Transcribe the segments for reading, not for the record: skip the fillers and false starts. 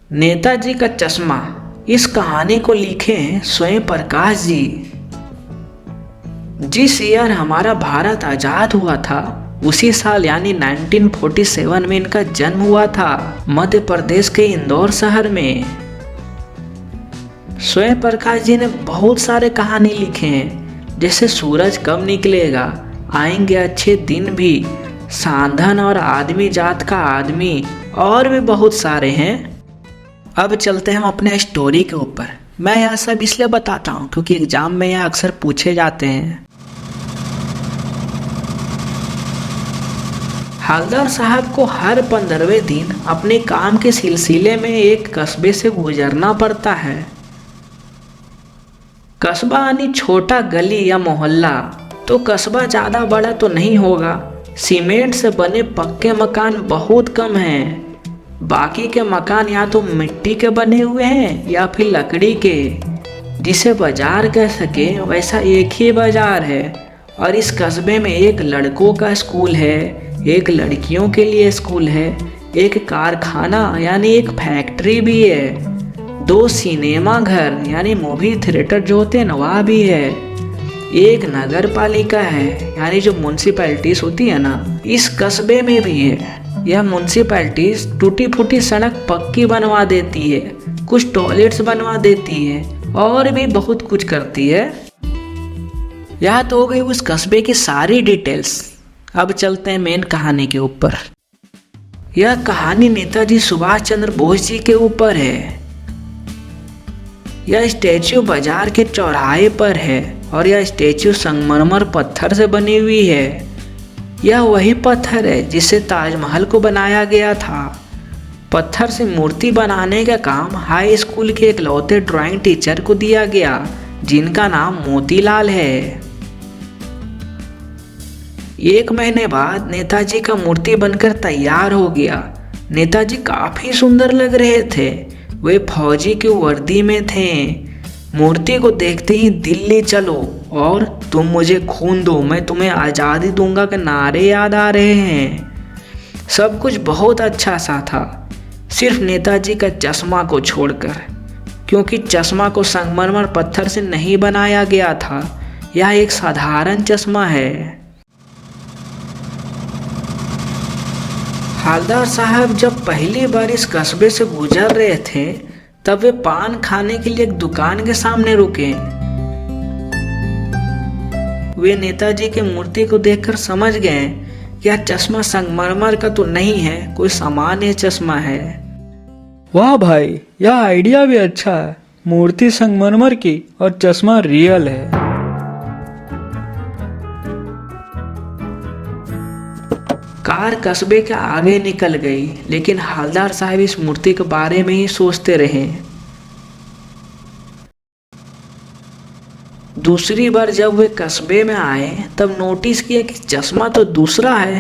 नेताजी का चश्मा, इस कहानी को लिखे हैं स्वयं प्रकाश जी। जिस ईयर हमारा भारत आजाद हुआ था उसी साल यानी 1947 में इनका जन्म हुआ था, मध्य प्रदेश के इंदौर शहर में। स्वयं प्रकाश जी ने बहुत सारे कहानी लिखे हैं, जैसे सूरज कब निकलेगा, आएंगे अच्छे दिन भी, सांधन और आदमी जात का आदमी, और भी बहुत सारे हैं। अब चलते हैं हम अपने स्टोरी के ऊपर। मैं यह सब इसलिए बताता हूँ क्योंकि एग्जाम में यह अक्सर पूछे जाते हैं। हवलदार साहब को हर 15वें दिन अपने काम के सिलसिले में एक कस्बे से गुजरना पड़ता है। कस्बा यानी छोटा गली या मोहल्ला। तो कस्बा ज़्यादा बड़ा तो नहीं होगा, सीमेंट से बने पक्के मकान बहुत कम हैं। बाकी के मकान या तो मिट्टी के बने हुए हैं या फिर लकड़ी के। जिसे बाजार कह सके वैसा एक ही बाजार है। और इस कस्बे में एक लड़कों का स्कूल है, एक लड़कियों के लिए स्कूल है, एक कारखाना यानी एक फैक्ट्री भी है, 2 सिनेमा घर यानी मूवी थिएटर जो होते हैं वह भी है, एक नगर पालिका है यानी जो म्यूनसिपैलिटीज होती है ना, इस कस्बे में भी है। यह म्यूनसिपैलिटीज टूटी फूटी सड़क पक्की बनवा देती है, कुछ टॉयलेट्स बनवा देती है और भी बहुत कुछ करती है। यह तो हो गई उस कस्बे की सारी डिटेल्स। अब चलते हैं मेन कहानी के ऊपर। यह कहानी नेताजी सुभाष चंद्र बोस जी के ऊपर है। यह स्टैच्यू बाजार के चौराहे पर है और यह स्टैच्यू संगमरमर पत्थर से बनी हुई है। यह वही पत्थर है जिससे ताजमहल को बनाया गया था। पत्थर से मूर्ति बनाने का काम हाई स्कूल के इकलौते ड्राइंग टीचर को दिया गया, जिनका नाम मोतीलाल है। 1 महीने बाद नेताजी का मूर्ति बनकर तैयार हो गया। नेताजी काफी सुंदर लग रहे थे। वे फौजी की वर्दी में थे। मूर्ति को देखते ही दिल्ली चलो और तुम मुझे खून दो, मैं तुम्हें आज़ादी दूंगा के नारे याद आ रहे हैं। सब कुछ बहुत अच्छा सा था, सिर्फ नेताजी का चश्मा को छोड़कर, क्योंकि चश्मा को संगमरमर पत्थर से नहीं बनाया गया था। यह एक साधारण चश्मा है। हवलदार साहब जब पहली बार इस कस्बे से गुजर रहे थे तब वे पान खाने के लिए एक दुकान के सामने रुके। वे नेताजी की मूर्ति को देखकर समझ गए कि यह चश्मा संगमरमर का तो नहीं है, कोई सामान्य चश्मा है। वाह भाई, यह आइडिया भी अच्छा है। मूर्ति संगमरमर की और चश्मा रियल है। कार कस्बे के आगे निकल गई, लेकिन हवलदार साहब इस मूर्ति के बारे में ही सोचते रहे। दूसरी बार जब वे कस्बे में आए तब नोटिस किया कि चश्मा तो दूसरा है।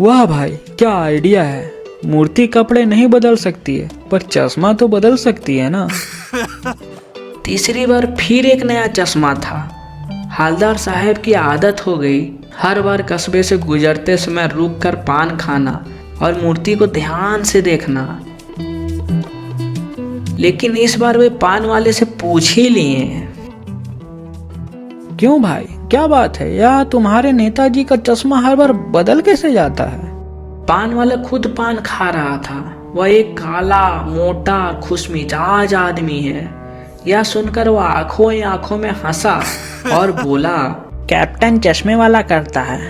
वाह भाई, क्या आइडिया है। मूर्ति कपड़े नहीं बदल सकती है पर चश्मा तो बदल सकती है ना। तीसरी बार फिर एक नया चश्मा था। हवलदार साहब की आदत हो गई हर बार कस्बे से गुजरते समय रुककर पान खाना और मूर्ति को ध्यान से देखना। लेकिन इस बार वे पान वाले से पूछ ही लिए। क्यों भाई, क्या बात है? या तुम्हारे नेताजी का चश्मा हर बार बदल कैसे जाता है? पान वाला खुद पान खा रहा था। वह एक काला मोटा खुशमिजाज आदमी है। यह सुनकर वह आंखों ही आंखों में हंसा और बोला, कैप्टन चश्मे वाला करता है।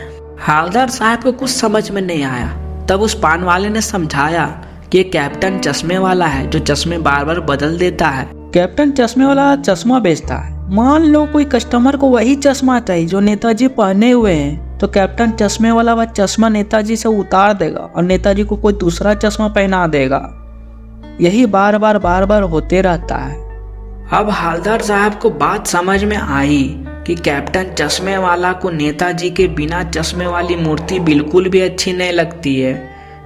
हवलदार साहब को कुछ समझ में नहीं आया। तब उस पान वाले ने समझाया कि कैप्टन चश्मे वाला है जो चश्मे बार बार बदल देता है। कैप्टन चश्मे वाला चश्मा बेचता है। मान लो कोई कस्टमर को वही चश्मा चाहिए जो नेताजी पहने हुए हैं, तो कैप्टन चश्मे वाला वह चश्मा नेताजी से उतार देगा और नेताजी को कोई दूसरा चश्मा पहना देगा। यही बार बार होते रहता है। अब हवलदार साहब को बात समझ में आई कि कैप्टन चश्मे वाला को नेताजी के बिना चश्मे वाली मूर्ति बिल्कुल भी अच्छी नहीं लगती है,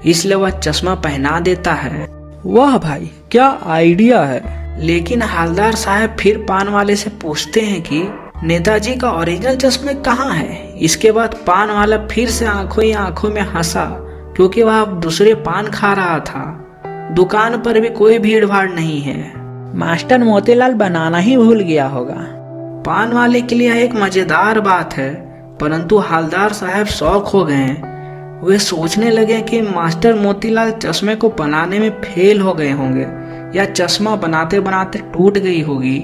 इसलिए वह चश्मा पहना देता है। वाह भाई, क्या आइडिया है। लेकिन हवलदार साहब फिर पान वाले से पूछते हैं कि नेताजी का ओरिजिनल चश्मे कहाँ है। इसके बाद पान वाला फिर से आंखों ही आंखों में हंसा क्योंकि वह अब दूसरे पान खा रहा था। दुकान पर भी कोई भीड़ भाड़ नहीं है। मास्टर मोतीलाल बनाना ही भूल गया होगा। पान वाले के लिए एक मजेदार बात है, परंतु हवलदार साहब शौक हो गए। वे सोचने लगे कि मास्टर मोतीलाल चश्मे को बनाने में फेल हो गए होंगे या चश्मा बनाते बनाते टूट गई होगी।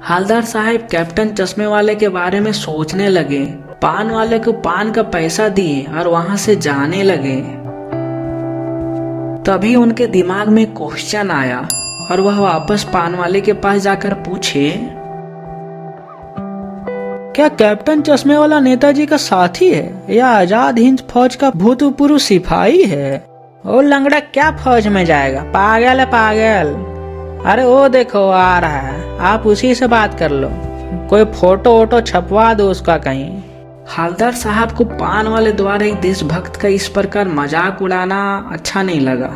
हवलदार साहब कैप्टन चश्मे वाले के बारे में सोचने लगे। पान वाले को पान का पैसा दिए और वहां से जाने लगे। तभी उनके दिमाग में क्वेश्चन आया और वह वापस पान वाले के पास जाकर पूछे, क्या कैप्टन चश्मे वाला नेताजी का साथी है या आजाद हिंद फौज का भूतपूर्व सिपाही है? ओ लंगड़ा क्या फौज में जाएगा, पागल है पागल। अरे वो देखो आ रहा है, आप उसी से बात कर लो, कोई फोटो वोटो छपवा दो उसका कहीं। हवलदार साहब को पान वाले द्वारा एक देशभक्त का इस प्रकार मजाक उड़ाना अच्छा नहीं लगा।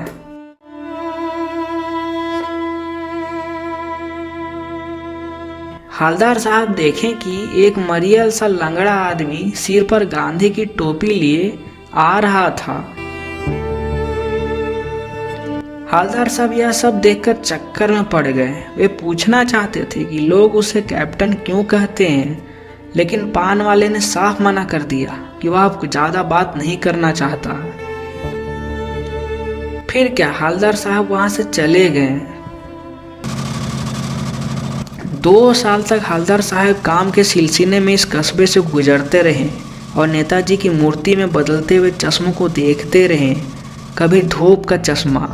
हवलदार साहब देखें कि एक मरियल सा लंगड़ा आदमी सिर पर गांधी की टोपी लिए आ रहा था। हवलदार साहब यह सब देखकर चक्कर में पड़ गए। वे पूछना चाहते थे कि लोग उसे कैप्टन क्यों कहते हैं, लेकिन पान वाले ने साफ मना कर दिया कि वह अब ज्यादा बात नहीं करना चाहता। फिर क्या, हवलदार साहब वहां से चले गए। 2 साल तक हवलदार साहब काम के सिलसिले में इस कस्बे से गुजरते रहे और नेताजी की मूर्ति में बदलते हुए चश्मों को देखते रहे। कभी धूप का चश्मा,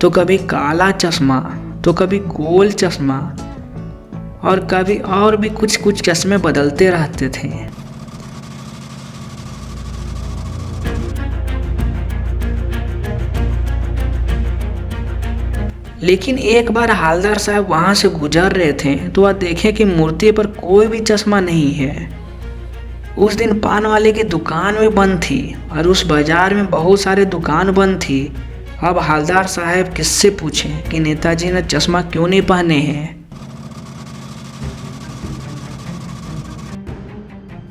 तो कभी काला चश्मा, तो कभी गोल चश्मा, और कभी और भी कुछ कुछ चश्मे बदलते रहते थे। लेकिन एक बार हवलदार साहब वहां से गुजर रहे थे तो वह देखे कि मूर्ति पर कोई भी चश्मा नहीं है। उस दिन पान वाले की दुकान भी बंद थी और उस बाजार में बहुत सारे दुकान बंद थी। अब हवलदार साहब किससे पूछें कि नेताजी ने चश्मा क्यों नहीं पहने हैं।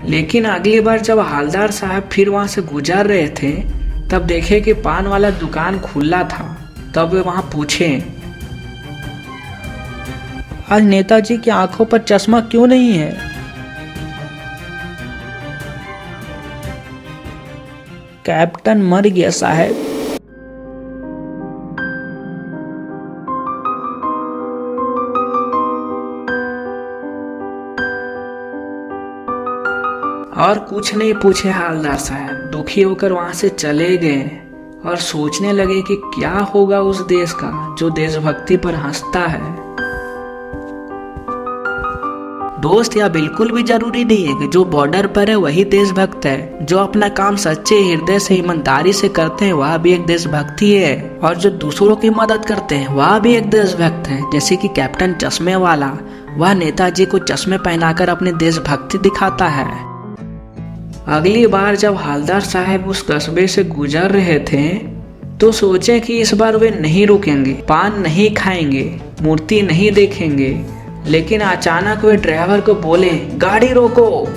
लेकिन अगली बार जब हवलदार साहब फिर वहां से गुजर रहे थे तब देखे कि पान वाला दुकान खुला था। तब वे वहां पूछे, आज नेताजी की आंखों पर चश्मा क्यों नहीं है? कैप्टन मर गया साहब। और कुछ नहीं पूछे हवलदार साहब दुखी होकर वहां से चले गए और सोचने लगे कि क्या होगा उस देश का जो देशभक्ति पर हंसता है। दोस्त, यह बिल्कुल भी जरूरी नहीं है कि जो बॉर्डर पर है वही देशभक्त है। जो अपना काम सच्चे हृदय से ईमानदारी से करते हैं वह भी एक देशभक्ति है, और जो दूसरों की मदद करते हैं वह भी एक देशभक्त है। जैसे कि कैप्टन चश्मे वाला, वह नेताजी को चश्मे पहनाकर अपनी देशभक्ति दिखाता है। अगली बार जब हवलदार साहब उस कस्बे से गुजर रहे थे तो सोचे कि इस बार वे नहीं रुकेंगे, पान नहीं खाएंगे, मूर्ति नहीं देखेंगे। लेकिन अचानक वे ड्राइवर को बोले, गाड़ी रोको।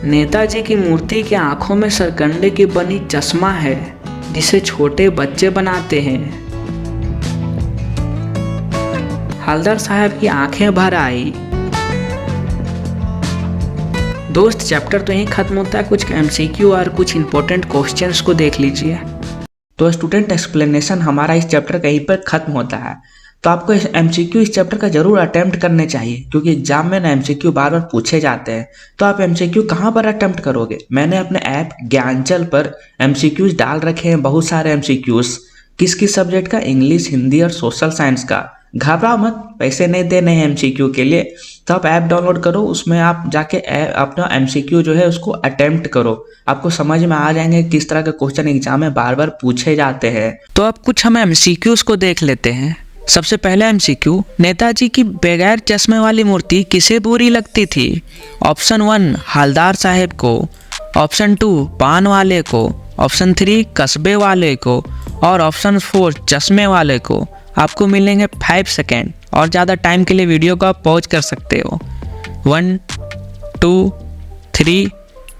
नेताजी की मूर्ति की आंखों में सरकंडे की बनी चश्मा है जिसे छोटे बच्चे बनाते हैं। हवलदार साहब की आंखें भर आई। दोस्त, चैप्टर तो यहीं खत्म होता है। कुछ एमसीक्यू और कुछ इंपॉर्टेंट क्वेश्चंस को देख लीजिए। तो स्टूडेंट एक्सप्लेनेशन हमारा इस चैप्टर कहीं पर खत्म होता है। तो आपको एमसीक्यू इस चैप्टर का जरूर अटेम्प्ट करने चाहिए, क्योंकि एग्जाम में ना एमसीक्यू बार बार पूछे जाते हैं। तो आप एमसीक्यू कहाँ पर अटेम्प्ट करोगे? मैंने अपने ऐप ज्ञानचल पर एमसीक्यूज डाल रखे हैं, बहुत सारे एमसीक्यूज। किस किस सब्जेक्ट का? इंग्लिश, हिंदी और सोशल साइंस का। घबराओ मत, पैसे नहीं देने हैं एमसीक्यू के लिए। तो आप ऐप डाउनलोड करो, उसमें आप जाके अपना एमसीक्यू जो है उसको अटेम्प्ट करो। आपको समझ में आ जाएंगे किस तरह के क्वेश्चन एग्जाम में बार बार पूछे जाते हैं। तो अब कुछ हम एमसीक्यूज को देख लेते हैं। सबसे पहले एमसीक्यू, नेताजी की बगैर चश्मे वाली मूर्ति किसे बुरी लगती थी? ऑप्शन 1 हवलदार साहब को, ऑप्शन 2 पान वाले को, ऑप्शन 3 कस्बे वाले को और ऑप्शन 4 चश्मे वाले को। आपको मिलेंगे 5 सेकेंड और ज़्यादा टाइम के लिए वीडियो को आप पॉज कर सकते हो। 1 2 3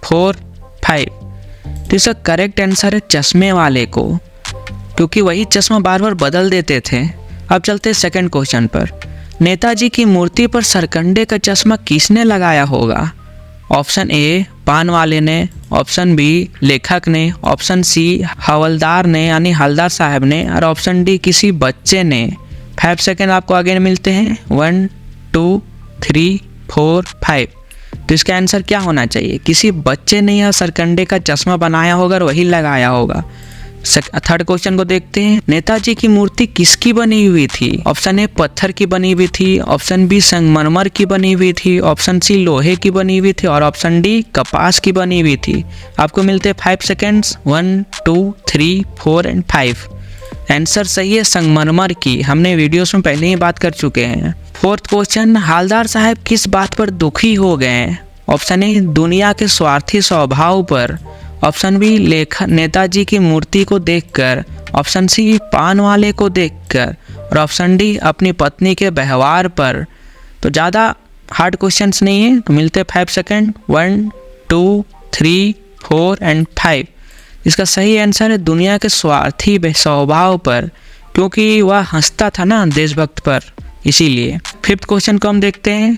4 5। तो इसका करेक्ट आंसर है चश्मे वाले को, क्योंकि वही चश्मा बार बार बदल देते थे। अब चलते हैं सेकंड क्वेश्चन पर। नेताजी की मूर्ति पर सरकंडे का चश्मा किसने लगाया होगा? ऑप्शन ए पान वाले ने, ऑप्शन बी लेखक ने, ऑप्शन सी हवलदार ने यानी हवलदार साहब ने, और ऑप्शन डी किसी बच्चे ने। 5 सेकेंड आपको आगे मिलते हैं। 1 2 3 4 5। तो इसका आंसर क्या होना चाहिए? किसी बच्चे ने यह सरकंडे का चश्मा बनाया होगा और वही लगाया होगा। थर्ड क्वेश्चन को देखते हैं। नेताजी की मूर्ति किसकी बनी हुई थी? ऑप्शन ए पत्थर की बनी हुई थी, ऑप्शन बी संगमरमर की बनी हुई थी, ऑप्शन सी लोहे की बनी हुई थी और ऑप्शन डी कपास की बनी हुई थी। आपको मिलते हैं 5 सेकेंड्स। 1 2 3 4 एंड 5। आंसर सही है संगमरमर की। हमने वीडियोस में पहले ही बात कर चुके हैं। फोर्थ क्वेश्चन, हवलदार साहब किस बात पर दुखी हो गए? ऑप्शन ए दुनिया के स्वार्थी स्वभाव पर, ऑप्शन बी नेताजी की मूर्ति को देखकर, ऑप्शन सी पान वाले को देखकर और ऑप्शन डी अपनी पत्नी के व्यवहार पर। तो ज़्यादा हार्ड क्वेश्चंस नहीं है, तो मिलते 5 सेकेंड। 1 2 3 4 एंड 5। इसका सही आंसर है दुनिया के स्वार्थी स्वभाव पर, क्योंकि वह हंसता था ना देशभक्त पर, इसीलिए। फिफ्थ क्वेश्चन को हम देखते हैं।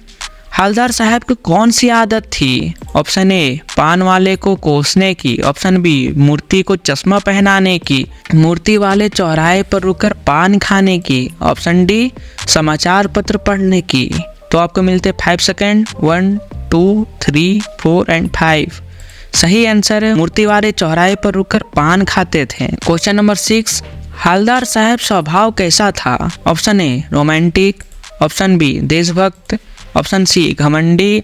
हवलदार साहब को कौन सी आदत थी? ऑप्शन ए पान वाले को कोसने की, ऑप्शन बी मूर्ति को चश्मा पहनाने की, मूर्ति वाले चौराहे पर रुककर पान खाने की, ऑप्शन डी समाचार पत्र पढ़ने की। तो आपको मिलते 5 सेकेंड। 1 2 3 4 एंड 5। सही आंसर है मूर्ति वाले चौराहे पर रुककर पान खाते थे। क्वेश्चन नंबर 6, हवलदार साहब स्वभाव कैसा था? Option A romantic, option B देशभक्त, ऑप्शन सी घमंडी,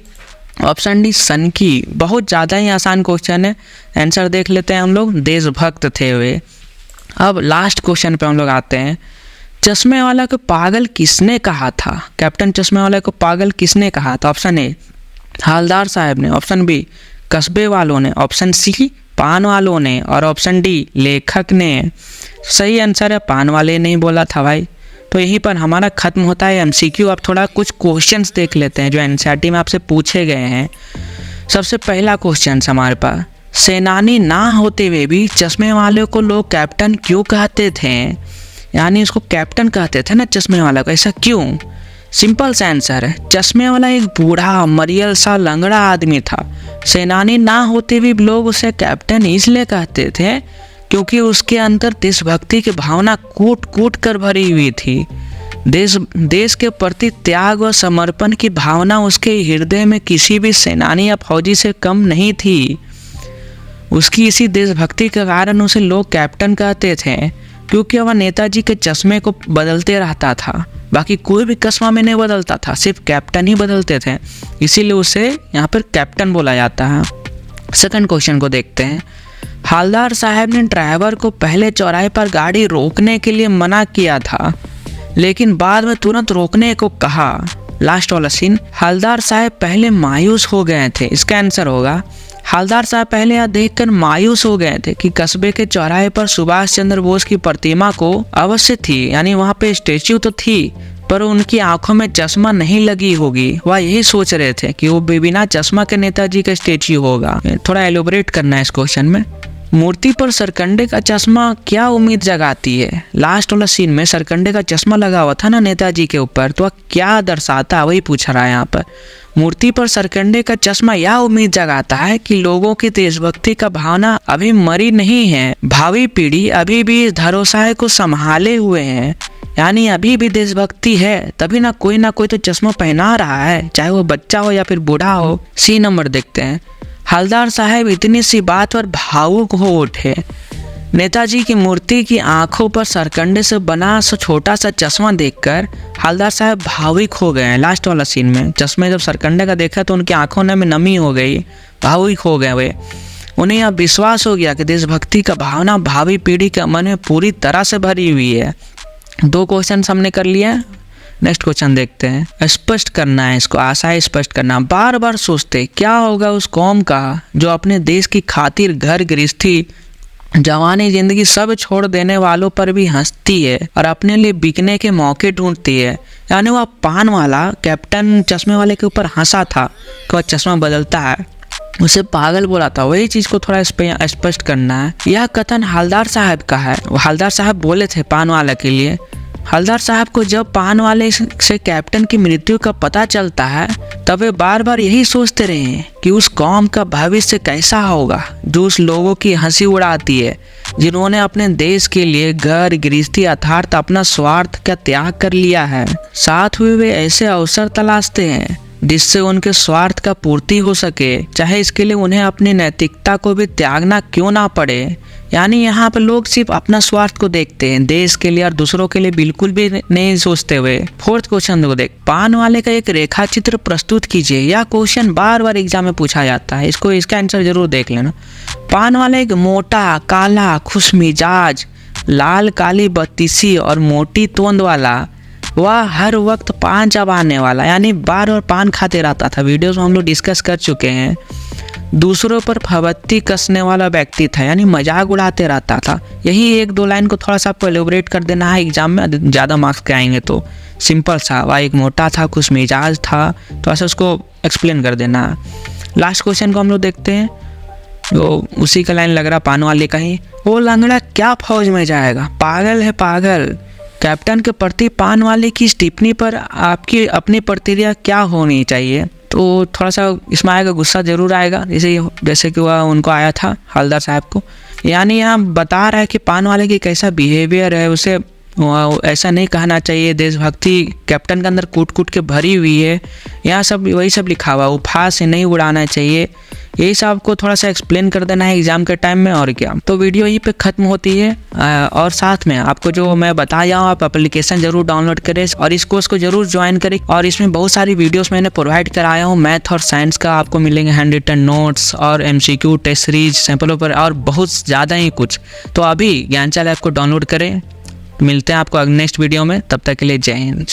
ऑप्शन डी सनकी। बहुत ज़्यादा ही आसान क्वेश्चन है, आंसर देख लेते हैं हम लोग। देशभक्त थे वे। अब लास्ट क्वेश्चन पे हम लोग आते हैं। चश्मे वाला को पागल किसने कहा था? कैप्टन चश्मे वाला को पागल किसने कहा था? ऑप्शन ए हवलदार साहब ने, ऑप्शन बी कस्बे वालों ने, ऑप्शन सी पान वालों ने और ऑप्शन डी लेखक ने। सही आंसर है पान वाले ने ही बोला था भाई। तो यहीं पर हमारा खत्म होता है एमसीक्यू। अब थोड़ा कुछ क्वेश्चंस देख लेते हैं जो एनसीईआरटी में आपसे पूछे गए हैं। सबसे पहला क्वेश्चन हमारे पास, सेनानी ना होते हुए भी चश्मे वाले को लोग कैप्टन क्यों कहते थे? यानी उसको कैप्टन कहते थे ना चश्मे वाला को, ऐसा क्यों? सिंपल सा आंसर है, चश्मे वाला एक बूढ़ा मरियल सा लंगड़ा आदमी था। सेनानी ना होते भी लोग उसे कैप्टन इसलिए कहते थे क्योंकि उसके अंदर देशभक्ति की भावना कूट कूट कर भरी हुई थी। देश के प्रति त्याग और समर्पण की भावना उसके हृदय में किसी भी सेनानी या फौजी से कम नहीं थी। उसकी इसी देशभक्ति के कारण उसे लोग कैप्टन कहते थे, क्योंकि वह नेताजी के चश्मे को बदलते रहता था। बाकी कोई भी चश्मा में नहीं बदलता था, सिर्फ कैप्टन ही बदलते थे, इसीलिए उसे यहाँ पर कैप्टन बोला जाता है। सेकंड क्वेश्चन को देखते हैं। हवलदार साहब ने ड्राइवर को पहले चौराहे पर गाड़ी रोकने के लिए मना किया था, लेकिन बाद में तुरंत रोकने को कहा। लास्ट वाला सीन, हवलदार साहब पहले मायूस हो गए थे। इसका आंसर होगा हवलदार साहब पहले यह देखकर मायूस हो गए थे कि कस्बे के चौराहे पर सुभाष चंद्र बोस की प्रतिमा को अवश्य थी, यानी वहाँ पे स्टेच्यू तो थी, पर उनकी आंखों में चश्मा नहीं लगी होगी। वह यही सोच रहे थे कि वो बिना चश्मा के नेताजी का स्टेच्यू होगा। थोड़ा एलोबरेट करना है इस क्वेश्चन में। मूर्ति पर सरकंडे का चश्मा क्या उम्मीद जगाती है? लास्ट वाला सीन में सरकंडे का चश्मा लगा हुआ था ना नेताजी के ऊपर, तो वह क्या दर्शाता है वही पूछ रहा है यहाँ पर। मूर्ति पर सरकंडे का चश्मा यह उम्मीद जगाता है कि लोगों की देशभक्ति का भावना अभी मरी नहीं है, भावी पीढ़ी अभी भी इस धरोसाय को संभाले हुए है, यानी अभी भी देशभक्ति है, तभी ना कोई तो चश्मा पहना रहा है, चाहे वो बच्चा हो या फिर बूढ़ा हो। सी नंबर देखते हैं। हवलदार साहब इतनी सी बात पर भावुक हो उठे। नेताजी की मूर्ति की आंखों पर सरकंडे से बना छोटा सा चश्मा देखकर हवलदार साहब भावुक हो गए। लास्ट वाला सीन में चश्मे जब सरकंडे का देखा तो उनकी आंखों में नमी हो गई, भावुक हो गए वे। उन्हें यह विश्वास हो गया कि देशभक्ति का भावना भावी पीढ़ी के मन में पूरी तरह से भरी हुई है। 2 क्वेश्चन हमने कर लिया। नेक्स्ट क्वेश्चन देखते हैं। स्पष्ट करना है इसको, आशा स्पष्ट करना। बार बार सोचते क्या होगा उस कौम का जो अपने देश की खातिर घर गृहस्थी जवानी जिंदगी सब छोड़ देने वालों पर भी हंसती है और अपने लिए बिकने के मौके ढूंढती है। यानी वह पान वाला कैप्टन चश्मे वाले के ऊपर हंसा था कि वह चश्मा बदलता है, उसे पागल बोला था, वही चीज़ को थोड़ा स्पष्ट करना है। यह कथन हवलदार साहब का है। हवलदार साहब बोले थे पान वाला के लिए। हवलदार साहब को जब पान वाले से कैप्टन की मृत्यु का पता चलता है तब वे बार बार यही सोचते रहे हैं कि उस कौम का भविष्य कैसा होगा जो उस लोगों की हंसी उड़ाती है, जिन्होंने अपने देश के लिए घर गृहस्थी अर्थात अपना स्वार्थ का त्याग कर लिया है। साथ में वे ऐसे अवसर तलाशते हैं जिससे उनके स्वार्थ का पूर्ति हो सके, चाहे इसके लिए उन्हें अपनी नैतिकता को भी त्यागना क्यों ना पड़े। यानी यहाँ पर लोग सिर्फ अपना स्वार्थ को देखते हैं, देश के लिए और दूसरों के लिए बिल्कुल भी नहीं सोचते हुए। फोर्थ क्वेश्चन को देख, पान वाले का एक रेखा चित्र प्रस्तुत कीजिए। यह क्वेश्चन बार बार एग्जाम में पूछा जाता है, इसका आंसर जरूर देख लेना। पान वाला एक मोटा, काला, खुशमिजाज, लाल काली बत्तीसी और मोटी तोंद वाला, वह हर वक्त पान चबाने वाला यानी बार बार पान खाते रहता था। वीडियोस में हम लोग डिस्कस कर चुके हैं। दूसरों पर फबत्ती कसने वाला व्यक्ति था, यानी मजाक उड़ाते रहता था। यही एक दो लाइन को थोड़ा सा आपको एलोबरेट कर देना है, एग्जाम में ज़्यादा मार्क्स के आएंगे। तो सिंपल सा, वह एक मोटा था, कुछ मिजाज था, तो ऐसा उसको एक्सप्लेन कर देना है। लास्ट क्वेश्चन को हम लोग देखते हैं, तो उसी का लाइन लग रहा पान वाले का ही। वो लंगड़ा क्या फौज में जाएगा, पागल है पागल। कैप्टन के प्रति पान वाले की इस टिप्पणी पर आपकी अपनी प्रतिक्रिया क्या होनी चाहिए? तो थोड़ा सा इसमें आएगा, गुस्सा जरूर आएगा, जैसे कि वह उनको आया था हवलदार साहब को। यानी यहाँ बता रहा है कि पान वाले की कैसा बिहेवियर है, उसे ऐसा नहीं कहना चाहिए। देशभक्ति कैप्टन के अंदर कूट कूट के भरी हुई है, यहाँ सब वही सब लिखा हुआ, उपहार से नहीं उड़ाना चाहिए। यही सब आपको थोड़ा सा एक्सप्लेन कर देना है एग्जाम के टाइम में, और क्या। तो वीडियो यहीं पे ख़त्म होती है। और साथ में आपको जो मैं बताया हूँ, आप एप्लीकेशन जरूर डाउनलोड करें और इस कोर्स को जरूर ज्वाइन करें। और इसमें बहुत सारी वीडियोस मैंने प्रोवाइड कराया हूँ, मैथ और साइंस का आपको मिलेंगे हैंड रिटन नोट्स और MCQ टेस्ट सीरीज सैंपलों पर और बहुत ज़्यादा ही कुछ। तो अभी ज्ञानचाल ऐप को डाउनलोड करें। मिलते हैं आपको नेक्स्ट वीडियो में, तब तक के लिए जय हिंद।